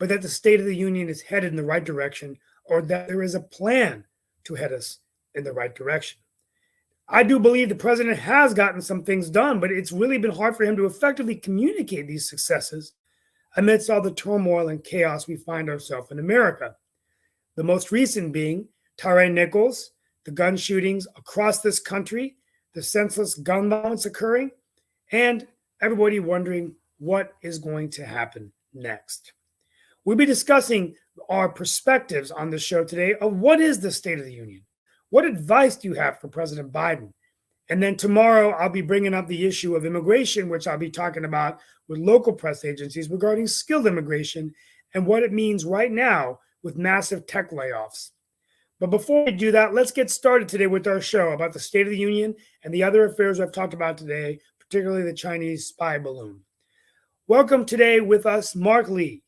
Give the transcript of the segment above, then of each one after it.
but that the State of the Union is headed in the right direction, or that there is a plan to head us in the right direction. I do believe the president has gotten some things done, but it's really been hard for him to effectively communicate these successes amidst all the turmoil and chaos we find ourselves in America. The most recent being Tyre Nichols, the gun shootings across this country, the senseless gun violence occurring, and everybody wondering what is going to happen next. We'll be discussing our perspectives on the show today of what is the State of the Union? What advice do you have for President Biden? And then tomorrow, I'll be bringing up the issue of immigration, which I'll be talking about with local press agencies regarding skilled immigration and what it means right now with massive tech layoffs. But before we do that, let's get started today with our show about the State of the Union and the other affairs I've talked about today, particularly the Chinese spy balloon. Welcome today with us, Mark Lee,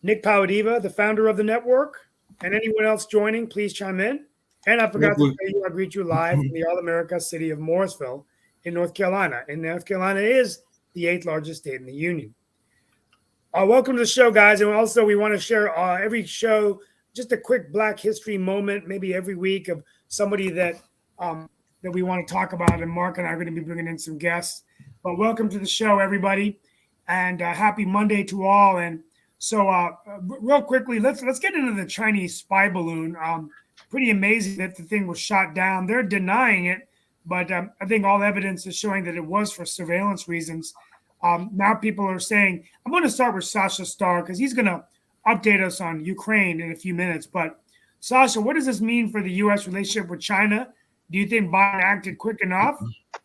Nick Paladiva, the founder of the network, and anyone else joining, please chime in. And I forgot to say, I greet you live from the All-America city of Morrisville in North Carolina. And North Carolina is the 8th largest state in the union. Welcome to the show, guys. And also, we want to share every show just a quick Black History moment, maybe every week, of somebody that we want to talk about. And Mark and I are going to be bringing in some guests. But welcome to the show, everybody. And happy Monday to all. And so real quickly, let's get into the Chinese spy balloon. Pretty amazing that the thing was shot down. They're denying it, but I think all evidence is showing that it was for surveillance reasons. Now people are saying, I'm going to start with Sasha Starr because he's going to update us on Ukraine in a few minutes. But Sasha, what does this mean for the U.S. relationship with China? Do you think Biden acted quick enough,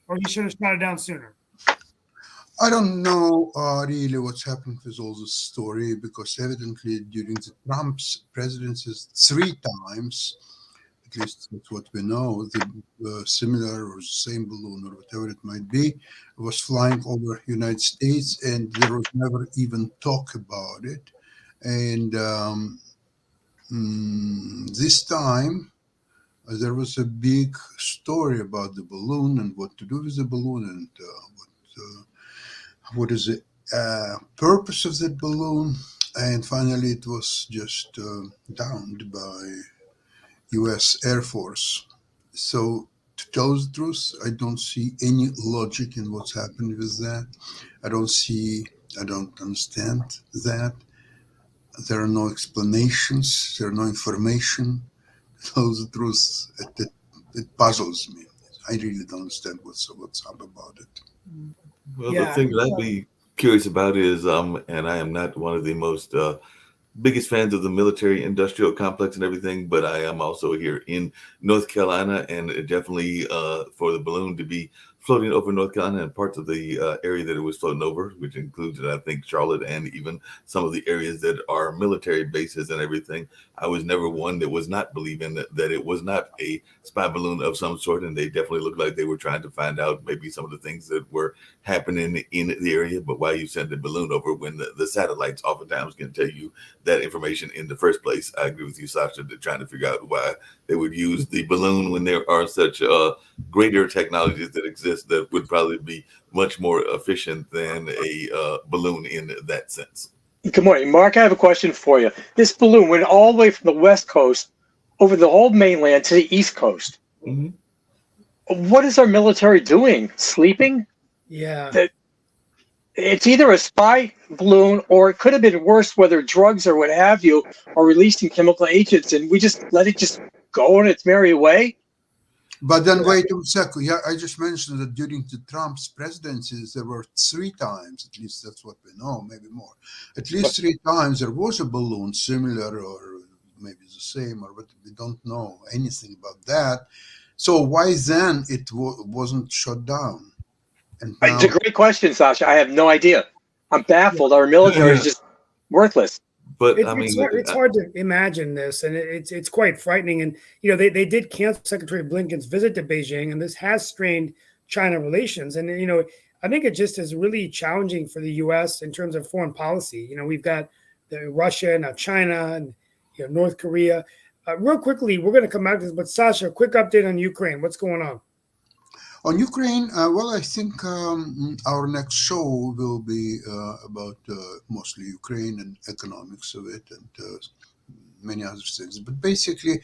or he should have shut it down sooner? I don't know really what's happened with all this story, because evidently during the Trump's presidency 3 times, at least that's what we know, the similar or the same balloon or whatever it might be was flying over United States, and there was never even talk about it. And this time there was a big story about the balloon and what to do with the balloon and what is the purpose of that balloon. And finally it was just downed by U.S. Air Force. So to tell the truth, I don't see any logic in what's happened with that. I don't understand that. There are no explanations. There are no information. To tell the truth, it puzzles me. I really don't understand what's up about it. Well, the thing that I'd be curious about is, and I am not one of the most biggest fans of the military industrial complex and everything, but I am also here in North Carolina, and definitely for the balloon to be floating over North Carolina and parts of the area that it was floating over, which includes, I think, Charlotte and even some of the areas that are military bases and everything. I was never one that was not believing that it was not a spy balloon of some sort, and they definitely looked like they were trying to find out maybe some of the things that were happening in the area. But why you send the balloon over when the satellites oftentimes can tell you that information in the first place? I agree with you, Sasha, that trying to figure out why they would use the balloon when there are such greater technologies that exist that would probably be much more efficient than a balloon in that sense. Good morning, Mark. I have a question for you. This balloon went all the way from the West Coast over the whole mainland to the East Coast. Mm-hmm. What is our military doing? Sleeping? Yeah. It's either a spy balloon, or it could have been worse, whether drugs or what have you are released in chemical agents, and we just let it just go on its merry way. But then wait a second. Yeah, I just mentioned that during the Trump's presidencies, there were 3 times, at least that's what we know, maybe more. At least 3 times there was a balloon similar or maybe the same, or what, we don't know anything about that. So why then it wasn't shut down? And now, it's a great question, Sasha. I have no idea. I'm baffled. Our military is just worthless. But it's hard to imagine this, and it's quite frightening. And they did cancel Secretary Blinken's visit to Beijing, and this has strained China relations. And I think it just is really challenging for the U.S. in terms of foreign policy. We've got Russia, now China, and North Korea. Real quickly, we're going to come back to this, but Sasha, a quick update on Ukraine. What's going on? On Ukraine, well, I think our next show will be about mostly Ukraine and economics of it and many other things. But basically,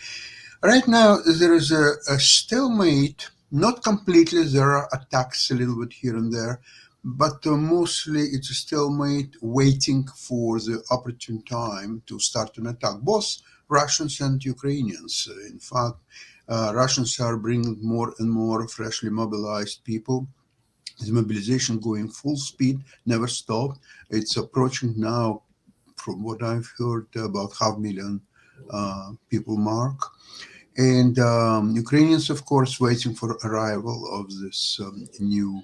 right now there is a stalemate. Not completely. There are attacks a little bit here and there, but mostly it's a stalemate, waiting for the opportune time to start an attack. Both Russians and Ukrainians, in fact. Russians are bringing more and more freshly mobilized people. The mobilization going full speed, never stopped. It's approaching now, from what I've heard, about 500,000 people mark. And Ukrainians, of course, waiting for arrival of this new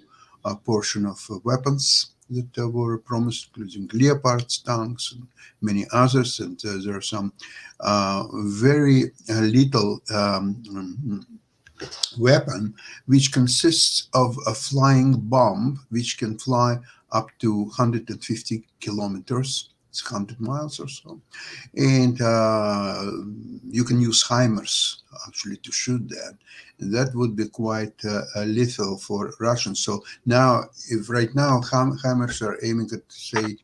portion of weapons that were promised, including Leopards tanks and many others. And there are some very little weapon, which consists of a flying bomb, which can fly up to 150 kilometers. It's 100 miles or so. And you can use HIMARS actually to shoot that. And that would be quite lethal for Russians. So now, if right now HIMARS are aiming at, say,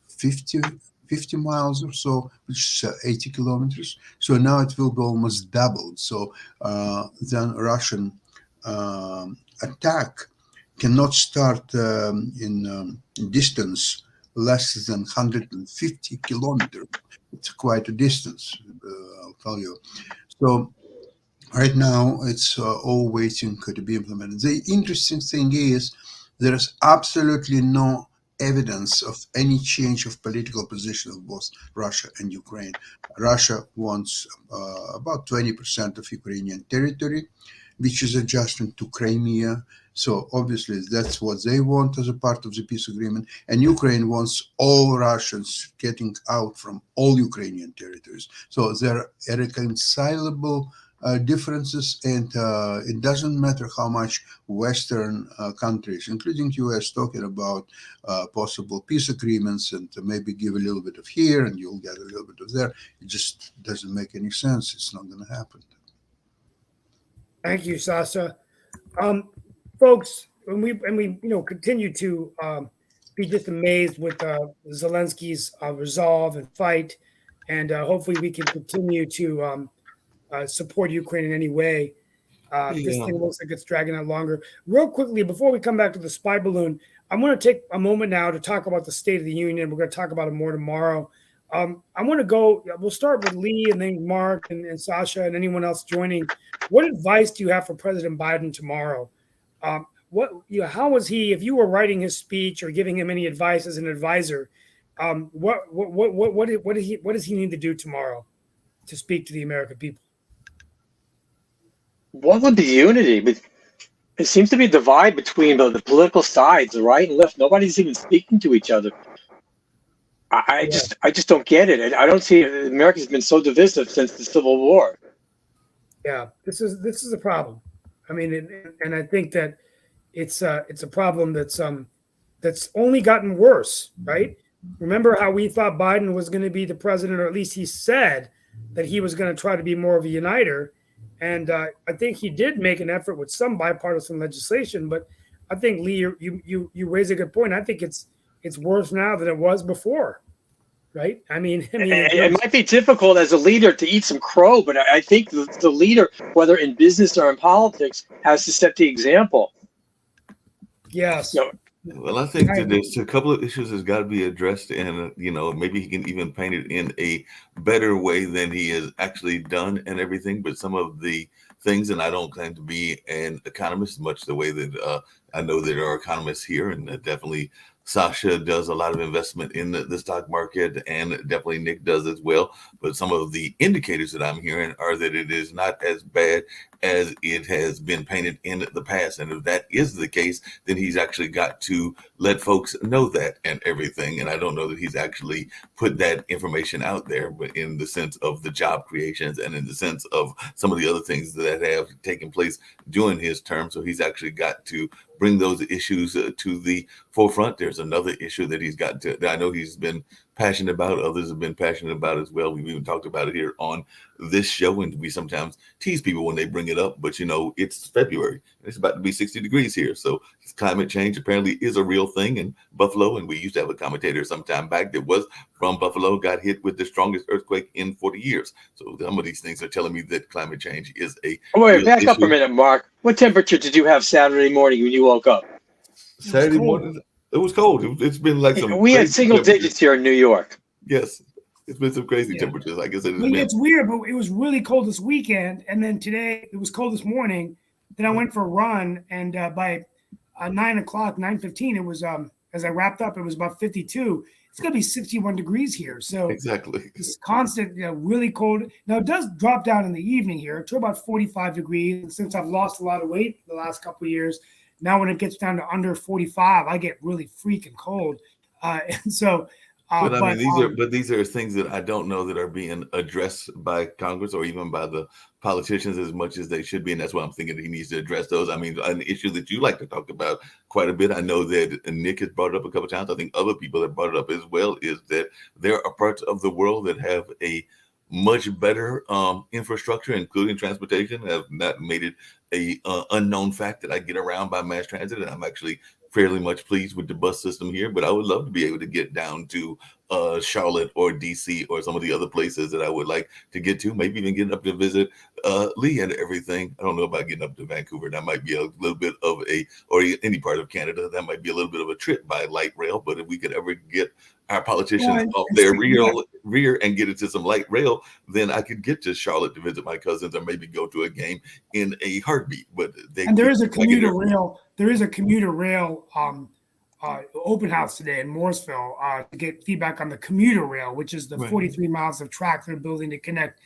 50 miles or so, which is 80 kilometers. So now it will be almost doubled. So then Russian attack cannot start in distance less than 150 kilometers. It's quite a distance, I'll tell you. So right now, it's all waiting to be implemented. The interesting thing is there is absolutely no evidence of any change of political position of both Russia and Ukraine. Russia wants about 20% of Ukrainian territory, which is adjustment to Crimea. So obviously that's what they want as a part of the peace agreement. And Ukraine wants all Russians getting out from all Ukrainian territories. So there are irreconcilable differences, and it doesn't matter how much Western countries, including US, talking about possible peace agreements and maybe give a little bit of here and you'll get a little bit of there. It just doesn't make any sense. It's not going to happen. Thank you, Sasha. Folks, and we continue to be just amazed with Zelensky's resolve and fight, and hopefully we can continue to support Ukraine in any way. This thing looks like it's dragging out longer. Real quickly, before we come back to the spy balloon, I'm going to take a moment now to talk about the State of the Union. We're going to talk about it more tomorrow. I want to go. We'll start with Lee and then Mark and Sasha and anyone else joining. What advice do you have for President Biden tomorrow? How was he? If you were writing his speech or giving him any advice as an advisor, what does he need to do tomorrow to speak to the American people? What would be unity? But it seems to be a divide between the political sides, the right and left. Nobody's even speaking to each other. I just don't get it. I don't see America's been so divisive since the Civil War. Yeah, this is a problem. I mean, and I think that it's a problem that's only gotten worse, right? Remember how we thought Biden was going to be the president, or at least he said that he was going to try to be more of a uniter. And I think he did make an effort with some bipartisan legislation. But I think, Lee, you raise a good point. I think it's worse now than it was before, right? I mean, it might be difficult as a leader to eat some crow, but I think the leader, whether in business or in politics, has to set the example. Yes. Well, I think that there's a couple of issues that's got to be addressed, and maybe he can even paint it in a better way than he has actually done and everything. But some of the things, and I don't claim to be an economist, much the way that I know there are economists here, and definitely Sasha does a lot of investment in the stock market, and definitely Nick does as well. But some of the indicators that I'm hearing are that it is not as bad as it has been painted in the past. And if that is the case, then he's actually got to let folks know that and everything. And I don't know that he's actually put that information out there, but in the sense of the job creations and in the sense of some of the other things that have taken place during his term. So he's actually got to bring those issues to the forefront. There's another issue that he's got to, that I know he's been passionate about, others have been passionate about as well. We've even talked about it here on this show, and we sometimes tease people when they bring it up, but it's February. It's about to be 60 degrees here. So climate change apparently is a real thing in Buffalo. And we used to have a commentator some time back that was from Buffalo, got hit with the strongest earthquake in 40 years. So some of these things are telling me that climate change is a Wait, back up issue. a minute, Mark. What temperature did you have Saturday morning when you woke up? Saturday morning, it was cold. It's been like some. We had crazy single temperatures. digits here in New York. Yes, it's been some crazy Yeah. temperatures. I guess it has Well, been. it's weird, but it was really cold this weekend, and then today it was cold this morning. Then I went for a run, and by 9:15, it was as I wrapped up, it was about 52. It's gonna be 61 degrees here, so Exactly. it's constant, really cold. Now it does drop down in the evening here to about 45 degrees. And since I've lost a lot of weight the last couple of years, now when it gets down to under 45, I get really freaking cold. And so. But I mean, these are things that I don't know that are being addressed by Congress or even by the politicians as much as they should be, and that's why I'm thinking that he needs to address those. I mean, an issue that you like to talk about quite a bit. I know that Nick has brought it up a couple of times. I think other people have brought it up as well. Is that there are parts of the world that have a much better infrastructure, including transportation, have not made it a unknown fact that I get around by mass transit, and I'm actually fairly much pleased with the bus system here, but I would love to be able to get down to Charlotte or DC or some of the other places that I would like to get to, maybe even getting up to visit Lee and everything. I don't know about getting up to Vancouver. That might be a little bit of or any part of Canada, that might be a little bit of a trip by light rail, but if we could ever get our politicians off their rear and get into some light rail, then I could get to Charlotte to visit my cousins or maybe go to a game in a heartbeat. But there is a commuter rail. There is a commuter rail open house today in Morrisville to get feedback on the commuter rail, which is the 43 miles of track they're building to connect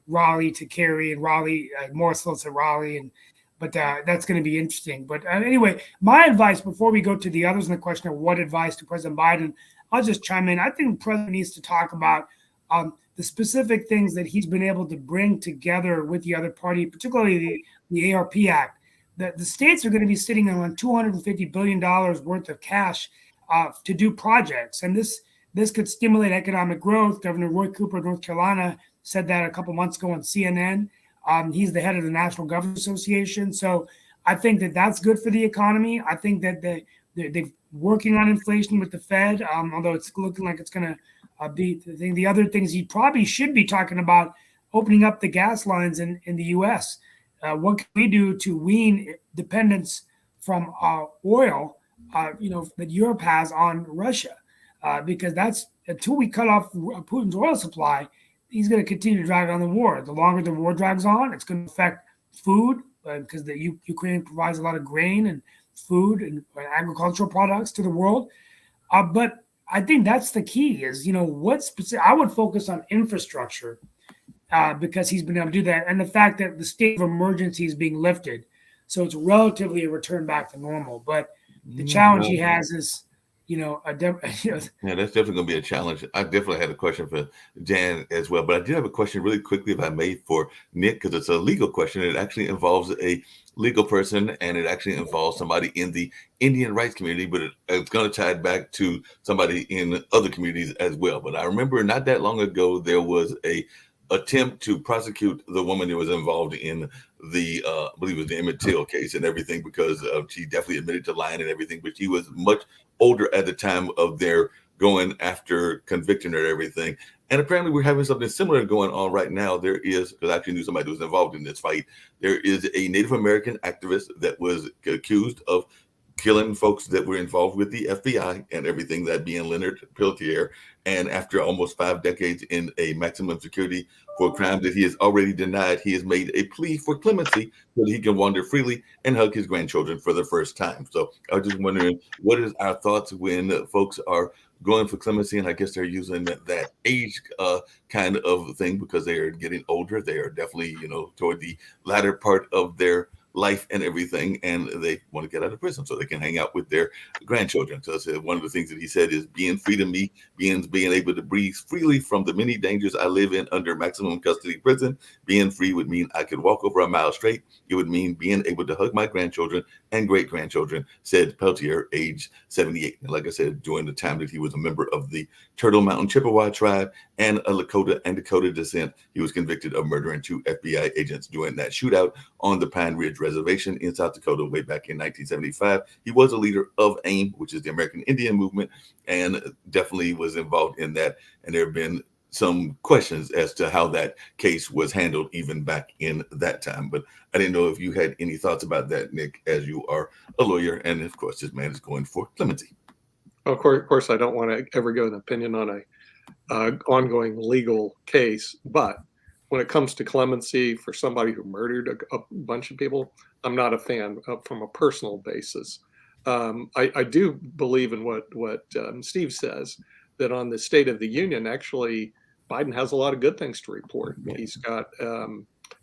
Raleigh to Cary and Raleigh, Morrisville to Raleigh, but that's going to be interesting. But anyway, my advice before we go to the others in the question of what advice to President Biden, I'll just chime in. I think the president needs to talk about the specific things that he's been able to bring together with the other party, particularly the ARP Act. The states are going to be sitting on $250 billion worth of cash to do projects. And this could stimulate economic growth. Governor Roy Cooper of North Carolina said that a couple months ago on CNN. He's the head of the National Governors Association. So I think that that's good for the economy. I think that they're working on inflation with the Fed, although it's looking like it's going to be the thing. The other things he probably should be talking about, opening up the gas lines in the U.S., what can we do to wean dependence from oil, that Europe has on Russia? Because that's until we cut off Putin's oil supply, he's going to continue to drag on the war. The longer the war drags on, it's going to affect food because the Ukraine provides a lot of grain and food and agricultural products to the world. But I think that's the key is, what specific, I would focus on infrastructure. Because he's been able to do that, and the fact that the state of emergency is being lifted, so it's relatively a return back to normal. But the challenge he has is, yeah, that's definitely going to be a challenge. I definitely had a question for Jan as well, but I did have a question really quickly, if I may, for Nick, because it's a legal question. It actually involves a legal person, and it actually involves somebody in the Indian rights community, but it's going to tie it back to somebody in other communities as well. But I remember not that long ago, there was a attempt to prosecute the woman who was involved in the I believe it was the Emmett Till case and everything, because she definitely admitted to lying and everything, but she was much older at the time of their going after convicting her and everything. And apparently we're having something similar going on right now. There is, because I actually knew somebody who was involved in this fight, there is a Native American activist that was accused of killing folks that were involved with the FBI and everything, that being Leonard Peltier. And after almost 5 decades in a maximum security for crimes that he has already denied, he has made a plea for clemency so that he can wander freely and hug his grandchildren for the first time. So I was just wondering, what is our thoughts when folks are going for clemency? And I guess they're using that age kind of thing because they are getting older. They are definitely, toward the latter part of their life and everything, and they want to get out of prison so they can hang out with their grandchildren. So I said one of the things that he said is being free to me, being able to breathe freely from the many dangers I live in under maximum custody prison. Being free would mean I could walk over a mile straight. It would mean being able to hug my grandchildren and great grandchildren, said Peltier, age 78. And like I said, during the time that he was a member of the Turtle Mountain Chippewa tribe and a Lakota and Dakota descent, he was convicted of murdering 2 FBI agents during that shootout on the Pine Ridge Reservation in South Dakota way back in 1975. He was a leader of AIM, which is the American Indian Movement, and definitely was involved in that. And there have been some questions as to how that case was handled even back in that time. But I didn't know if you had any thoughts about that, Nick, as you are a lawyer. And of course, this man is going for clemency. Of course, I don't want to ever give an opinion on a ongoing legal case, but when it comes to clemency for somebody who murdered a bunch of people, I'm not a fan from a personal basis. I do believe in what Steve says, that on the State of the Union, actually, Biden has a lot of good things to report. He's got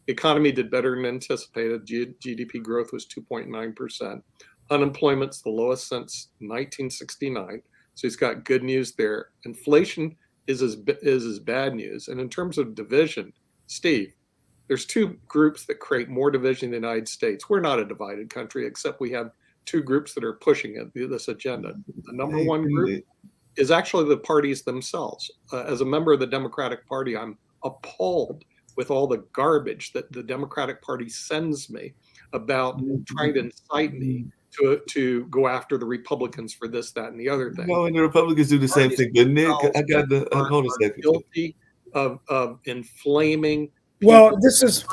economy did better than anticipated. GDP growth was 2.9%. Unemployment's the lowest since 1969. So he's got good news there. Inflation is his bad news. And in terms of division, Steve, there's 2 groups that create more division in the United States. We're not a divided country, except we have 2 groups that are pushing this agenda. The number one group is actually the parties themselves. As a member of the Democratic Party, I'm appalled with all the garbage that the Democratic Party sends me about trying to incite me to go after the Republicans for this, that, and the other thing. No, and the Republicans do the same thing. But Nick, I got to hold a second. Guilty of inflaming. Well, this is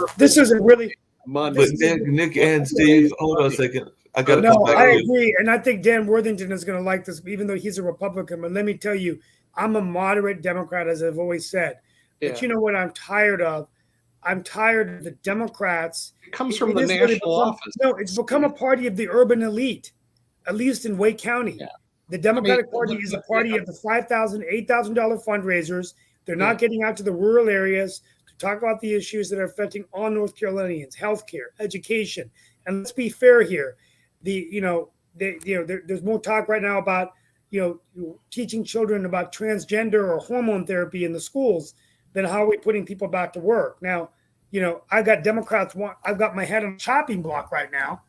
a really. But Nick and Steve, hold on a second. I got to No, come back. I agree, and I think Dan Worthington is going to like this, even though he's a Republican. But let me tell you, I'm a moderate Democrat, as I've always said. Yeah. But you know what I'm tired of? I'm tired of the Democrats. It comes from the national office. No, it's become a party of the urban elite, at least in Wake County. Yeah. The Democratic Party is a party of the $5,000, $8,000 fundraisers. They're not getting out to the rural areas to talk about the issues that are affecting all North Carolinians: healthcare, education. And let's be fair here. There's more talk right now about teaching children about transgender or hormone therapy in the schools than how are we putting people back to work. Now, I got Democrats. I've got my head on a chopping block right now,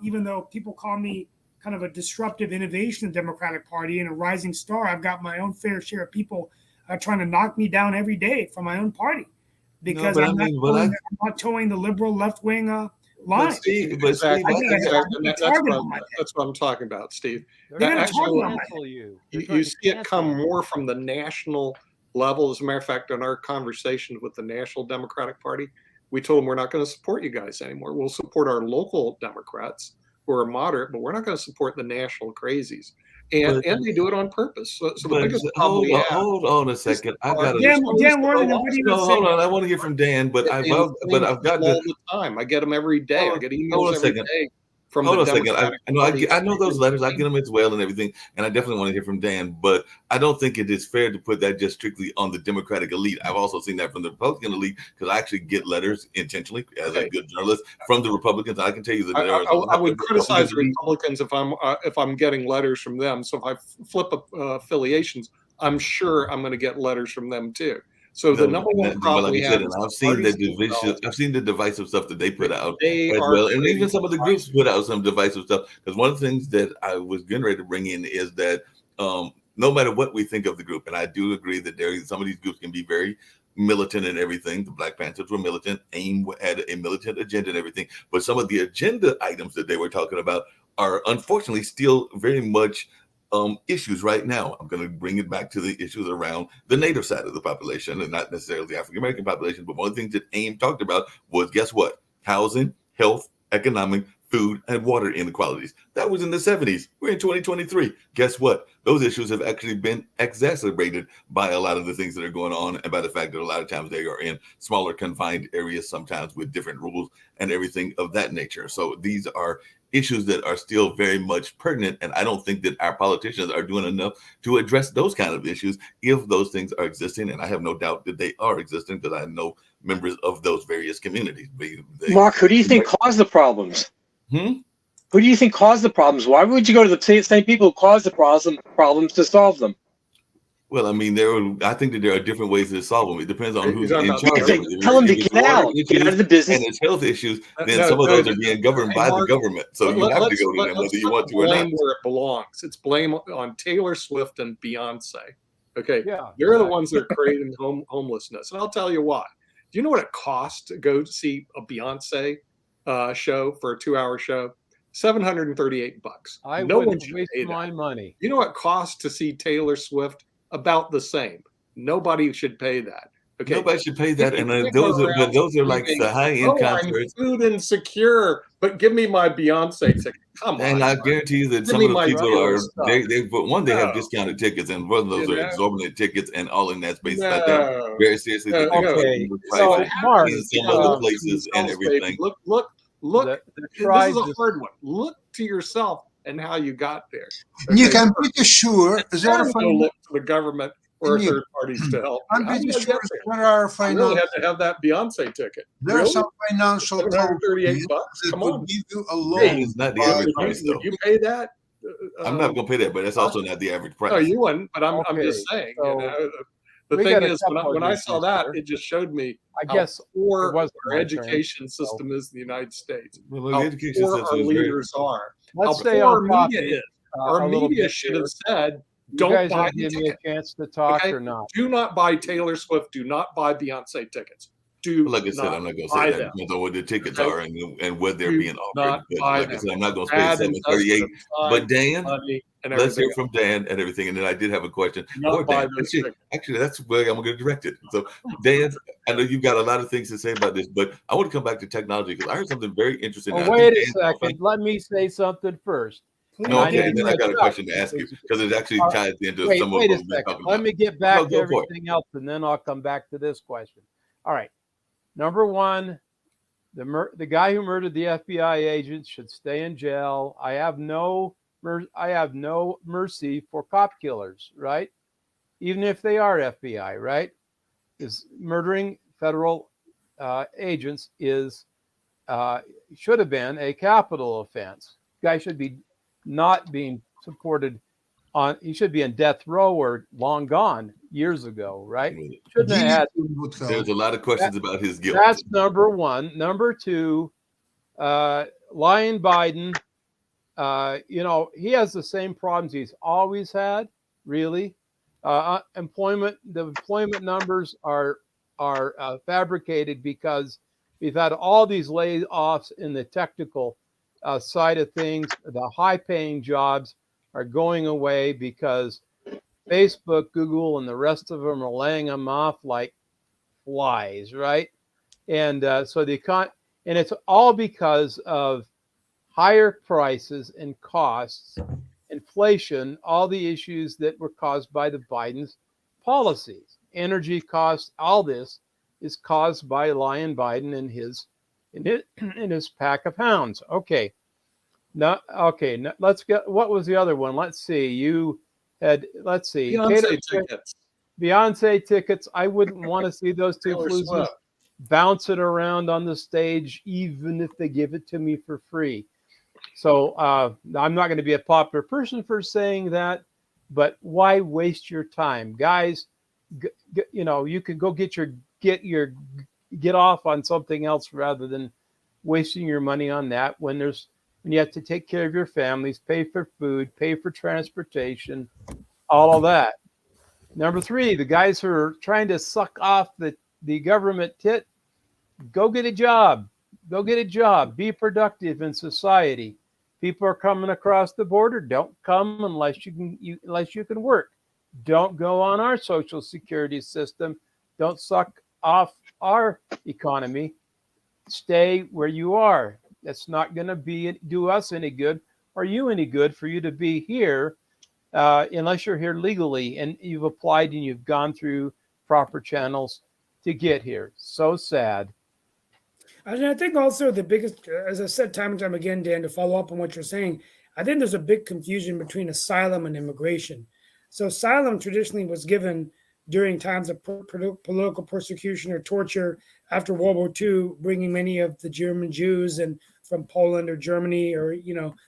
even though people call me kind of a disruptive innovation of the Democratic Party and a rising star. I've got my own fair share of people trying to knock me down every day from my own party because I'm not towing the liberal left wing line. That's what I'm talking about, Steve. You see it come more from the national level. As a matter of fact, in our conversations with the National Democratic Party, we told them we're not going to support you guys anymore. We'll support our local Democrats who are moderate, but we're not going to support the national crazies. And they do it on purpose. So the biggest problem hold on a second. I got Dan Worthington, hold on. I want to hear from Dan, but I've got all the time. I get them every day. I get emails every day. Hold on a second. I know those letters. I get them as well and everything, and I definitely want to hear from Dan. But I don't think it is fair to put that just strictly on the Democratic elite. I've also seen that from the Republican elite because I actually get letters intentionally as a good journalist from the Republicans. I can tell you that I would criticize the Republicans if I'm getting letters from them. So if I flip affiliations, I'm sure I'm going to get letters from them too. So the number one problem we have is I've seen the divisive stuff that they put out as well, and even some of the groups put out some divisive stuff. Because one of the things that I was getting ready to bring in is that no matter what we think of the group, and I do agree that some of these groups can be very militant and everything. The Black Panthers were militant. AIM had a militant agenda and everything. But some of the agenda items that they were talking about are unfortunately still very much issues right now. I'm going to bring it back to the issues around the Native side of the population and not necessarily the African American population. But one of the things that AIM talked about was, guess what? Housing, health, economic, food, and water inequalities. That was in the 70s. We're in 2023. Guess what? Those issues have actually been exacerbated by a lot of the things that are going on and by the fact that a lot of times they are in smaller confined areas, sometimes with different rules and everything of that nature. So these are issues that are still very much pertinent. And I don't think that our politicians are doing enough to address those kind of issues if those things are existing. And I have no doubt that they are existing because I know members of those various communities. Mark, who do you think caused the problems? Hmm? Who do you think caused the problems? Why would you go to the same people who caused the problems to solve them? Well, I mean, I think that there are different ways to solve them. It depends on who's You're in talking charge. about- If they tell them to If it's get water out issues of the business. and it's health issues, then No, some of no, those are being governed by the Mark, government. So you have to go to them whether you want to or not. Blame where it belongs. It's blame on Taylor Swift and Beyonce. Okay, Yeah, they're the ones that are creating homelessness, and I'll tell you why. Do you know what it costs to go see a Beyonce show for a 2-hour show? $738. I No one wouldn't should waste pay that. my money. You know what it costs to see Taylor Swift? About the same. Nobody should pay that. Okay. Nobody should pay that, and You those go are around those are like thinking, the high end I'm concerts. food insecure, but give me my Beyonce ticket. Come on. And I Mark. guarantee you that Give some me of the my people Taylor are stuff. but one, they have No. discounted tickets, and one of those You are know? exorbitant tickets, and all in that space. Like that No. very seriously. That they're Okay, putting the so prices Mark, in some You other look to places and yourselves, baby. everything. Look. the This tribes is a hard one. Look to yourself and how you got there. And you Okay? can pretty sure there There are is no look to the government or And you- third parties to help. I'm How did pretty I sure get there? there are I really financial had to have that Beyonce ticket. there are Really? some financial companies $738. that Come would on. give you a That loan. is not the by- average Would price, you, though. would you pay that? I'm not going to pay that, but that's also not the average price. No, you wouldn't. But I'm Okay, just saying. so The we thing got a is, couple when of I saw issues that, here. it just showed me I how guess poor it wasn't our my turn, education so- system is in the United States. Well, the How education poor system our is very- leaders are. let's How stay poor on our media topic. is. A Our little media bit should here. have said, You don't guys buy will the give me a ticket. chance to talk Okay? or not. Do not buy Taylor Swift. Do not buy Beyonce tickets. Do Like I said, not I'm not going to buy say that. them. It depends on what the tickets Okay? are and what they're Do being offered. not But buy like I them. said, I'm not going to spend Bad investment $738. of time, But Dan, money, and let's everything hear from Dan and everything. And then I did have a question Do not for buy Dan. those Actually, that's where I'm going to direct it. So, Dan, I know you've got a lot of things to say about this, but I want to come back to technology because I heard something very interesting. Oh, and I wait think a Dan's second. Let me say something first. Please No, I okay, need then to I got a catch question up. to ask you because it actually ties into Wait, some of wait what a we've been second. talking Let about. me get back No, to go for it. everything else, and then I'll come back to this question. All right. Number one, the guy who murdered the FBI agent should stay in jail. I have no mercy for cop killers, right? Even if they are FBI, right? Is murdering federal agents should have been a capital offense. Guy should be not being supported on. He should be in death row or long gone years ago, right? Shouldn't have had. Would help. There's a lot of questions about his guilt. That's number one. Number two, Lion Biden, he has the same problems he's always had, really. The employment numbers are fabricated because we've had all these layoffs in the technical side of things. The high-paying jobs are going away because Facebook, Google, and the rest of them are laying them off like flies, right? And so and it's all because of higher prices and costs, inflation, all the issues that were caused by the Biden's policies, energy costs. All this is caused by Lion Biden and his pack of hounds. Okay. Now, let's get. What was the other one? Let's see. Beyonce tickets. Beyonce tickets. I wouldn't want to see those two Taylor floozies Swift. bouncing around on the stage, even if they give it to me for free. So I'm not going to be a popular person for saying that, but why waste your time, guys? You can go get off on something else rather than wasting your money on that when you have to take care of your families, pay for food, pay for transportation, all of that. Number three, the guys who are trying to suck off the government tit, go get a job. Go get a job. Be productive in society. People are coming across the border. Don't come unless you can work. Don't go on our social security system. Don't suck off our economy. Stay where you are. That's not going to do us any good or you any good for you to be here unless you're here legally and you've applied and you've gone through proper channels to get here. So sad. And I think also the biggest, as I said time and time again, Dan, to follow up on what you're saying, I think there's a big confusion between asylum and immigration. So asylum traditionally was given during times of political persecution or torture after World War II, bringing many of the German Jews and from Poland or Germany or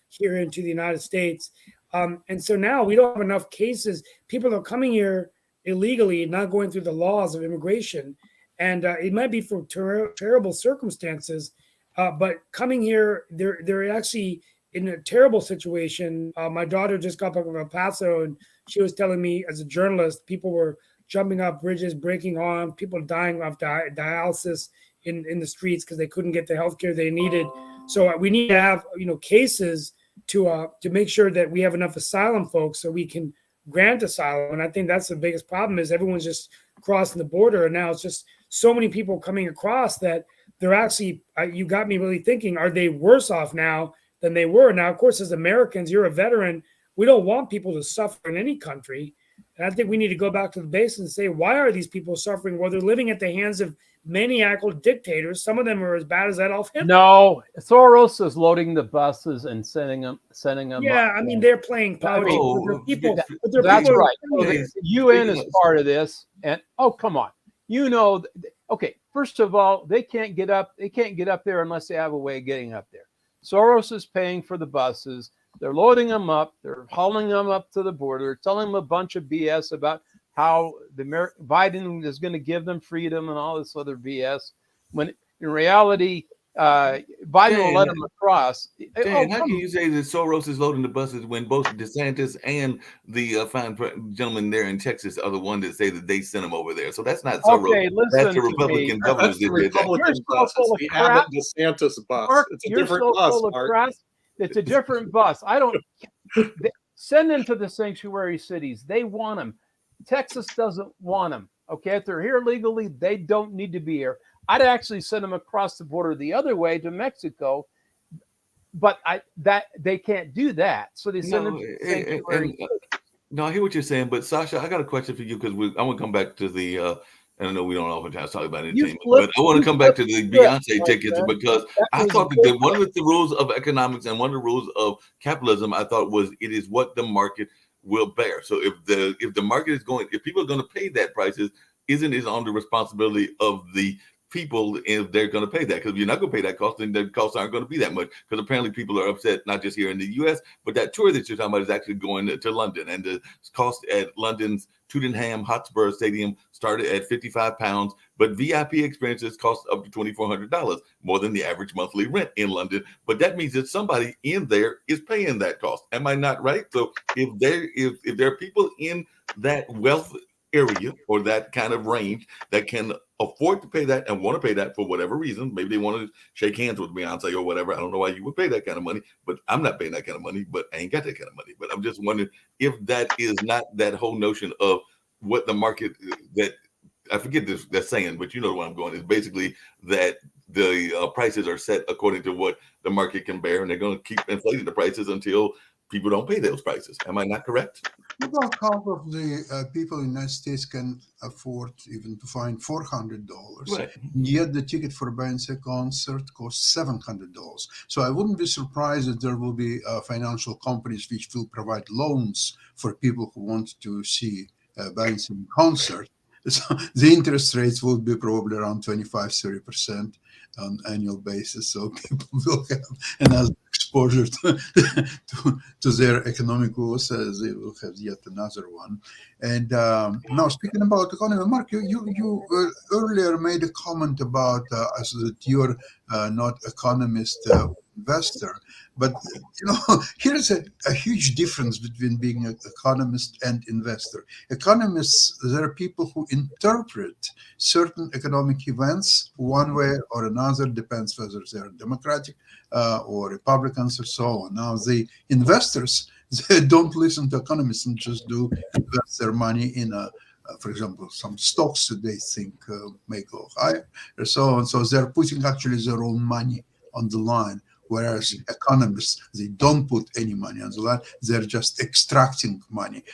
here into the United States. And so now we don't have enough cases. People are coming here illegally, not going through the laws of immigration, and it might be for terrible circumstances, but coming here, they're actually in a terrible situation. My daughter just got back from El Paso, and she was telling me, as a journalist, people were jumping off bridges, breaking arms, people dying of dialysis in the streets because they couldn't get the health care they needed. So we need to have cases to make sure that we have enough asylum folks so we can grant asylum. And I think that's the biggest problem is everyone's just crossing the border, and now it's just so many people coming across that they're actually, you got me really thinking, are they worse off now than they were? Now, of course, as Americans, you're a veteran, we don't want people to suffer in any country. And I think we need to go back to the base and say, why are these people suffering? Well, they're living at the hands of maniacal dictators. Some of them are as bad as Adolf Hitler. No, Soros is loading the buses and sending them. Yeah, up. I mean, they're playing politics. People, that's right. So the UN is part of this, and come on, okay. First of all, they can't get up. They can't get up there unless they have a way of getting up there. Soros is paying for the buses. They're loading them up. They're hauling them up to the border, telling them a bunch of BS about how Biden is going to give them freedom and all this other BS. When in reality, Biden will let them across. Dan, how can you say that Soros is loading the buses when both DeSantis and the fine gentleman there in Texas are the one that say that they sent them over there? So that's not Soros. Okay, listen that's the Republican governors that did that. Republican bus. It's the Abbott DeSantis bus. Mark, It's a you're different so bus, full of Mark. crap. It's a different bus. Send them to the sanctuary cities. They want them. Texas doesn't want them. Okay, if they're here legally, they don't need to be here. I'd actually send them across the border the other way to Mexico, but they can't do that. So they send them to the sanctuary. No, I hear what you're saying, but Sasha, I got a question for you because I want to come back to the. And I know we don't oftentimes talk about entertainment, but I want to come back to the Beyonce tickets because I thought that one of the rules of economics and one of the rules of capitalism, I thought was it is what the market will bear. So if the market is going, if people are going to pay that prices, isn't it on the responsibility of the people if they're going to pay that? Because if you're not going to pay that cost, then the costs aren't going to be that much. Because apparently people are upset, not just here in the U.S., but that tour that you're talking about is actually going to London, and the cost at London's Tottenham Hotspur Stadium started at £55, but VIP experiences cost up to $2,400, more than the average monthly rent in London. But that means that somebody in there is paying that cost. Am I not right? So if there are people in that wealth area or that kind of range that can afford to pay that and want to pay that for whatever reason, maybe they want to shake hands with Beyonce or whatever. I don't know why you would pay that kind of money, but I'm not paying that kind of money, but I ain't got that kind of money. But I'm just wondering if that is not that whole notion of what the market, that I forget that saying, but you know where I'm going, is basically that the prices are set according to what the market can bear, and they're going to keep inflating the prices until people don't pay those prices. Am I not correct? About half of the people in the United States can afford even to find $400. Right. Yet the ticket for a Beyonce concert costs $700. So I wouldn't be surprised that there will be financial companies which will provide loans for people who want to see a Beyonce concert. So the interest rates will be probably around 25-30% on annual basis. So people will have another exposure to their economic loss, as they will have yet another one. And now, speaking about economy, Mark, you earlier made a comment about that you're not economist, investor. But here's a huge difference between being an economist and investor. Economists, there are people who interpret certain economic events one way or another, depends whether they're Democratic or Republicans or so on. Now, the investors, they don't listen to economists and just do invest their money in for example, some stocks that they think may go higher or so on. So they're putting actually their own money on the line. Whereas economists, they don't put any money on the line. They're just extracting money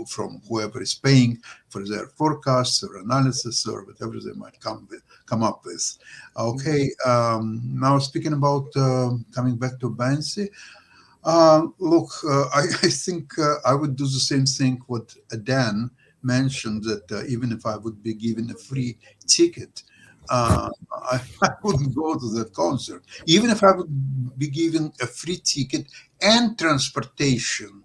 from whoever is paying for their forecasts or analysis or whatever they might come up with. Okay, now speaking about coming back to Banksy, look, I think I would do the same thing what Dan mentioned, that even if I would be given a free ticket, I wouldn't go to that concert. Even if I would be given a free ticket and transportation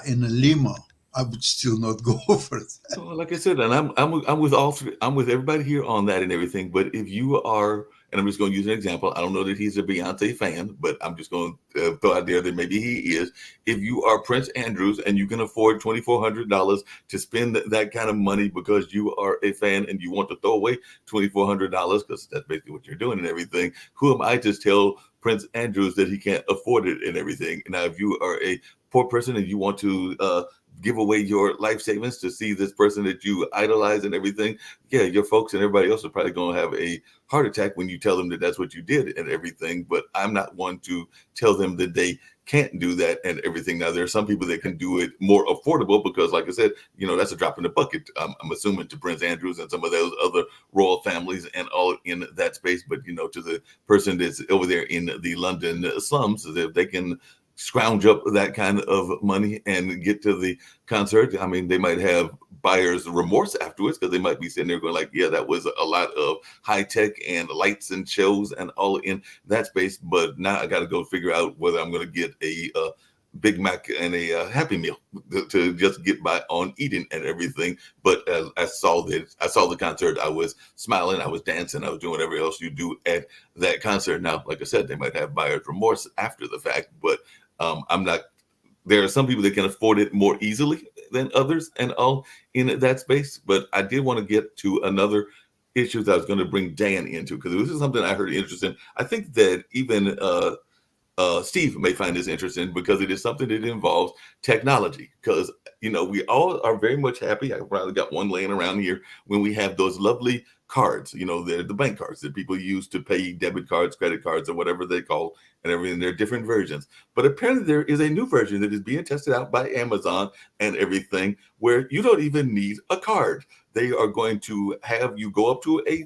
in a limo, I would still not go for that. So, like I said, and I'm with all three. I'm with everybody here on that and everything. But if you are, and I'm just going to use an example. I don't know that he's a Beyonce fan, but I'm just going to throw out there that maybe he is. If you are Prince Andrews and you can afford $2,400 to spend that kind of money because you are a fan and you want to throw away $2,400 because that's basically what you're doing and everything, who am I to tell Prince Andrews that he can't afford it and everything? Now, if you are a poor person and you want to give away your life savings to see this person that you idolize and everything, yeah, your folks and everybody else are probably going to have a heart attack when you tell them that that's what you did and everything. But I'm not one to tell them that they can't do that and everything. Now, there are some people that can do it more affordable because, like I said, that's a drop in the bucket. I'm assuming to Prince Andrews and some of those other royal families and all in that space. But, to the person that's over there in the London slums, if they can scrounge up that kind of money and get to the concert, I mean, they might have buyer's remorse afterwards because they might be sitting there going like, yeah, that was a lot of high tech and lights and shows and all in that space. But now I got to go figure out whether I'm going to get a Big Mac and a Happy Meal to just get by on eating and everything. But I saw the concert. I was smiling, I was dancing, I was doing whatever else you do at that concert. Now, like I said, they might have buyer's remorse after the fact, but I'm not. There are some people that can afford it more easily than others and all in that space. But I did want to get to another issue that I was going to bring Dan into, because this is something I heard interesting. I think that even Steve may find this interesting because it is something that involves technology. Because, we all are very much happy. I probably got one laying around here when we have those lovely cards, they're the bank cards that people use to pay, debit cards, credit cards, or whatever they call and everything. There are different versions. But apparently there is a new version that is being tested out by Amazon and everything where you don't even need a card. They are going to have you go up to a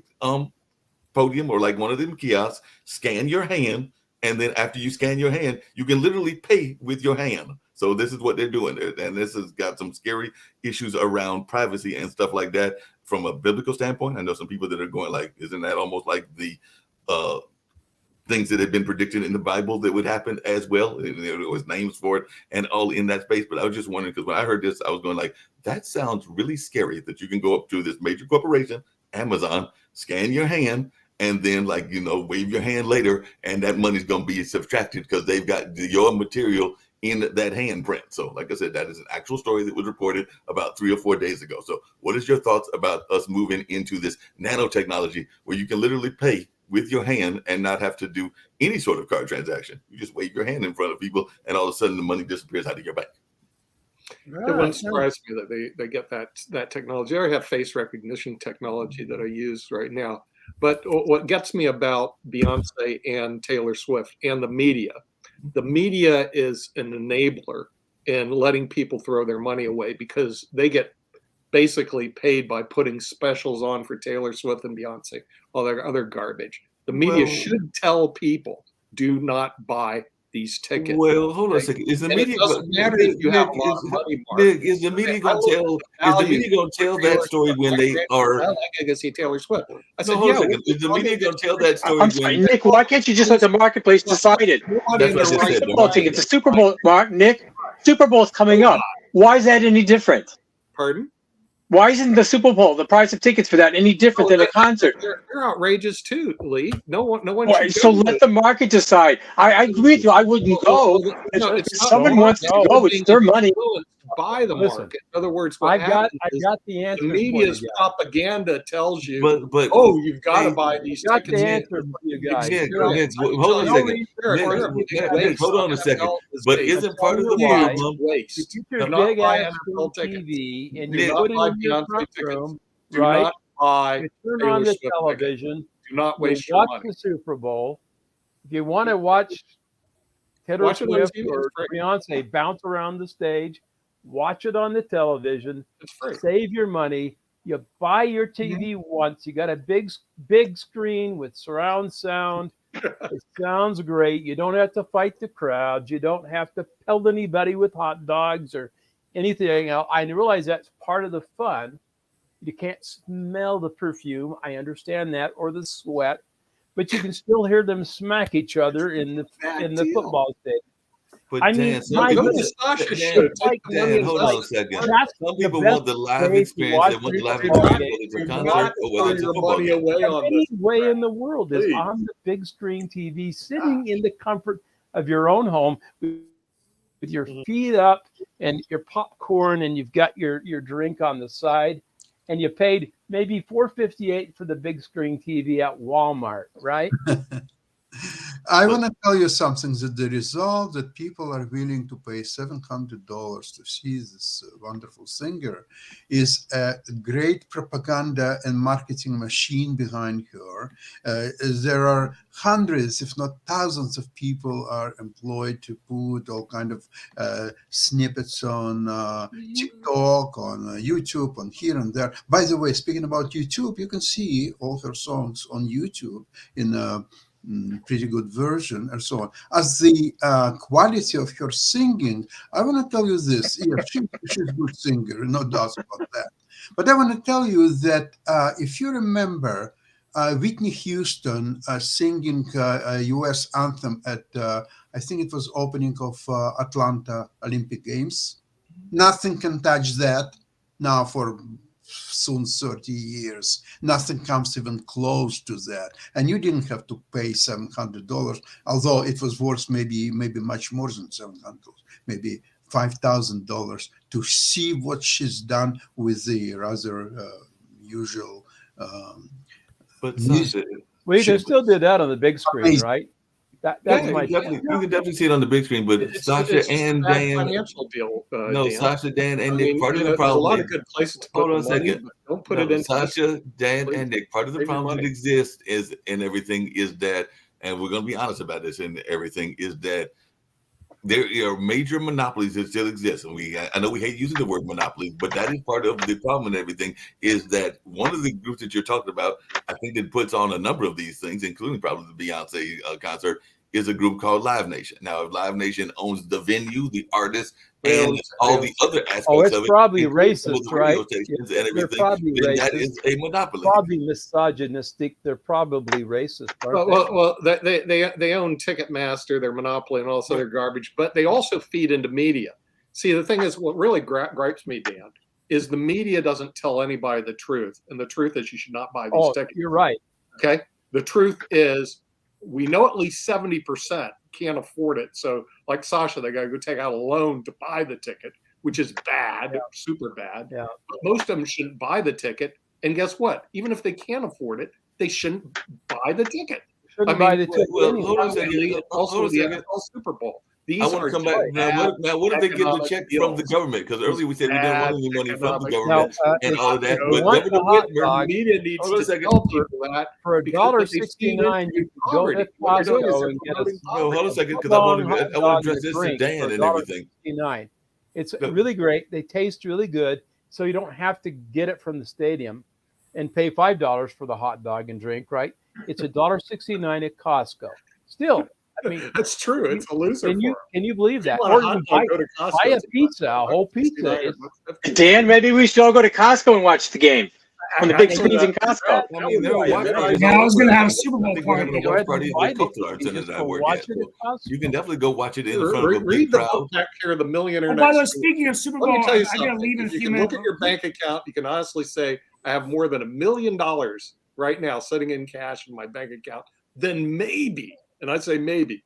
podium or like one of them kiosks, scan your hand, and then after you scan your hand, you can literally pay with your hand. So this is what they're doing there. And this has got some scary issues around privacy and stuff like that from a biblical standpoint. I know some people that are going like, isn't that almost like the things that have been predicted in the Bible that would happen as well? There was names for it and all in that space. But I was just wondering, because when I heard this, I was going like, that sounds really scary that you can go up to this major corporation, Amazon, scan your hand, and then wave your hand later, and that money's going to be subtracted because they've got your material in that handprint. So like I said, that is an actual story that was reported about 3 or 4 days ago. So what is your thoughts about us moving into this nanotechnology where you can literally pay with your hand and not have to do any sort of card transaction? You just wave your hand in front of people and all of a sudden the money disappears out of your bank. It wouldn't surprise me that they get that technology. I already have face recognition technology that I use right now. But what gets me about Beyonce and Taylor Swift and the media is an enabler in letting people throw their money away because they get basically paid by putting specials on for Taylor Swift and Beyonce, all their other garbage. The media should tell people, do not buy these tickets. Well, hold on a second. Is the media? It doesn't matter if you have a lot of money, Mark. Is the media going to tell? Is the media going to tell that story when they are? I like to go see Taylor Swift. I said, hold on a second. Is the media going to tell that story? I'm sorry, Nick. Why can't you just let the marketplace decide it? That's what I just said. Football tickets, the Super Bowl, Mark, Nick. Super Bowl's coming up. Why is that any different? Pardon? Why isn't the Super Bowl, the price of tickets for that, any different than a concert? They're outrageous too, Lee. No one. So let the market decide. I agree with you. I wouldn't go. If someone wants to go, it's their money. By the market. In other words, I got the answer. The media's propaganda tells you, but you've got to buy these got tickets. the answer, you guys. Hold on a second. Hold on a second. But isn't part of the problem? Waste. You put Do your big not buy ass NFL tickets. TV and Do you not put it buy in your Beyonce front tickets. room, Do right? not buy You turn Taylor on the Swift television. Do not You waste your watch money. the Super Bowl. If you want to watch Taylor Watch it on Swift TV, or it's free. Beyonce bounce around the stage, watch it on the television. It's free. Save your money. You buy your TV once. You got a big screen with surround sound. It sounds great. You don't have to fight the crowds. You don't have to pelt anybody with hot dogs or anything else. I realize that's part of the fun. You can't smell the perfume. I understand that, or the sweat, but you can still hear them smack each other in the deal. football stadium. But I Dan, mean, some my people, Go to goodness. Sasha's Dan, show. Take the money Dan, and hold like- on a second. That's Some the people best want the live way to experience. watch They want the live a football experience, game. whether it's a Do concert not or throw whether it's a your football money game. away on Any this. way in the world is Please. on the big screen TV, sitting in the comfort of your own home with your feet up and your popcorn, and you've got your drink on the side, and you paid maybe $4.58 for the big screen TV at Walmart, right? I want to tell you something, that the result that people are willing to pay $700 to see this wonderful singer is a great propaganda and marketing machine behind her. There are hundreds, if not thousands, of people are employed to put all kind of snippets on TikTok, on YouTube, on here and there. By the way, speaking about YouTube, you can see all her songs on YouTube in a pretty good version and so on. As the quality of her singing, I want to tell you this. Yeah, she's a good singer, no doubt about that. But I want to tell you that if you remember Whitney Houston singing a U.S. anthem at, I think it was opening of Atlanta Olympic Games, nothing can touch that now for soon 30 years. Nothing comes even close to that. And you didn't have to pay $700, although it was worth maybe much more than $700, maybe $5,000 to see what she's done with the rather usual. But Music. Sasha, Well, you can still do that on the big screen, Amazing. right? That's you my can definitely see it on the big screen. But It's Sasha just a and bad Dan, financial deal. no, Dan. Sasha, Dan, and I Nick. mean, Part of you the know, there's a problem lot is, of good places to hold put on a the money, second. but don't put No, it into Sasha, Dan, Please. and Nick. Part of the Save your problem that money. exists is, and everything is that, and we're going to be honest about this, and everything is that there are major monopolies that still exist. And I know we hate using the word monopoly, but that is part of the problem and everything, is that one of the groups that you're talking about, I think that puts on a number of these things, including probably the Beyonce concert, is a group called Live Nation. Now, if Live Nation owns the venue, the artist, and all the other aspects Oh, it's of it, probably including some of racist, the radio right? stations and They're everything, probably then that racist. is a monopoly. Probably misogynistic. They're probably racist, aren't they? Well, they own Ticketmaster, their monopoly, and all this other garbage, but they also feed into media. See, the thing is, what really gripes me, Dan, is the media doesn't tell anybody the truth, and the truth is you should not buy these Oh, tickets. you're right. Okay, the truth is we know at least 70% can't afford it. So, like Sasha, they got to go take out a loan to buy the ticket, which is bad, super bad. Yeah. But most of them shouldn't buy the ticket. And guess what? Even if they can't afford it, they shouldn't buy the ticket. Shouldn't buy the ticket well, anyway. hold on a second. And also Hold on a the second. NFL Super Bowl. These I want are to come back. bad Now, what if they get the economic check from the deals. government? Because earlier we said we didn't want any money from the economic government Now, and if all of that. you But want the Governor hot Whitmer, dog, media needs Hold on a to second. tell people that for because $1.69, they've seen it you in can go poverty. to What they're doing is Costco they're and get a promoting no, hold on a poverty. second, because I want to address this to drink Dan for and everything. $1.69. It's No. really great. They taste really good, so you don't have to get it from the stadium and pay $5 for the hot dog and drink. Right? It's $1.69 at Costco. Still, I mean, That's true. It's a loser can you for believe them. that? You want Or a you hot can dog, go to Costco. buy a It's pizza, a whole pizza. $1.69. It's, Dan, maybe we should all go to Costco and watch the game on the big Actually, screens in Costco. I mean, there are watch parties. Yeah, I was gonna have a I Super Bowl think we're having party. a watch party at Buy the it. cultural You arts center just that I go work watch at. it So at Costco. you can definitely go watch it in front of a Read big the crowd. book back here, The Millionaire Oh, by the way, Next Door. speaking of Super Let Bowl, me tell you I gotta something. leave in a If you few can minutes. look at your bank account, you can honestly say, I have more than $1 million right now sitting in cash in my bank account. Then maybe, and I'd say maybe,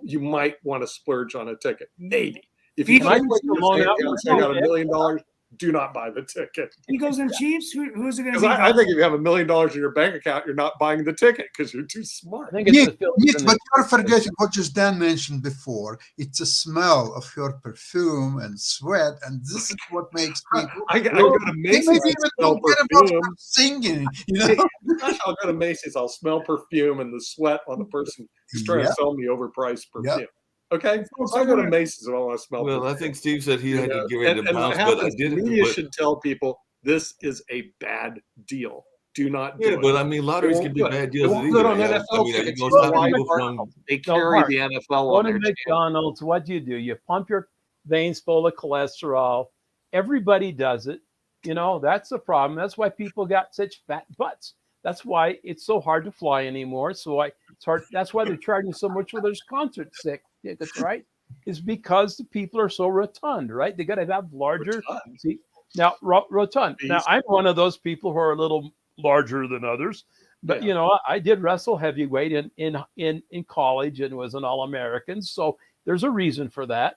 you might want to splurge on a ticket. Maybe. If you Can I can't take a loan out and for say I got $1 $1 million, do not buy the ticket. Eagles and Chiefs. Who's it going to Because be? I think if you have $1 million in your bank account, you're not buying the ticket because you're too I smart. think it's Nick, the Phillies Nick, and but the- you're forgetting what just Dan mentioned before. It's a smell of her perfume and sweat, and this is what makes people. I go to Macy's, Maybe I even smell don't get about perfume. singing. You Hey, know? gosh, I'll go to Macy's. I'll smell perfume and the sweat on the person who's trying Yeah. to sell me overpriced Yeah. perfume. Okay, so I go to Macy's and I want to smell. Well, I perfume. think Steve said he You had know, to get ready to and what bounce, but I happens, did media it. should tell people this is a bad deal. Do not do Yeah, it. but I mean, lotteries They can be won't bad They deals. won't put on either. NFL I mean, are you tickets. going You to know stop why? people Mark? from? They No, carry Mark, the NFL Go on to their channel. McDonald's. What do? You pump your veins full of cholesterol. Everybody does it. You know, that's the problem. That's why people got such fat butts. That's why it's so hard to fly anymore. It's hard. That's why they're charging so much for those concert tickets, right? Is because the people are so rotund, right? They got to have larger. Rotund. See, now rotund. Now Beast. I'm one of those people who are a little larger than others, but Yeah. you know, I did wrestle heavyweight in college and was an All-American, so there's a reason for that,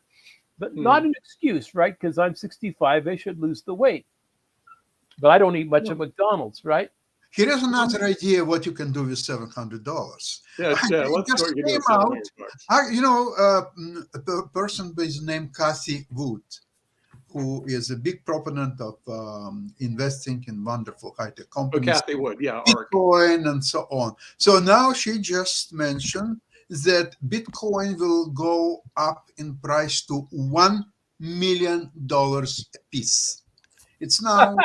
but not an excuse, right? Because I'm 65, I should lose the weight, but I don't eat much at McDonald's, right? Here's another idea what you can do with $700. Yeah, let's Just go. You came do out. $700. A person by the name Kathy Wood, who is a big proponent of investing in wonderful high-tech Oh, companies, Kathy Wood. Yeah, ARK. Bitcoin and so on. So now she just mentioned that Bitcoin will go up in price to $1 million a piece. It's now.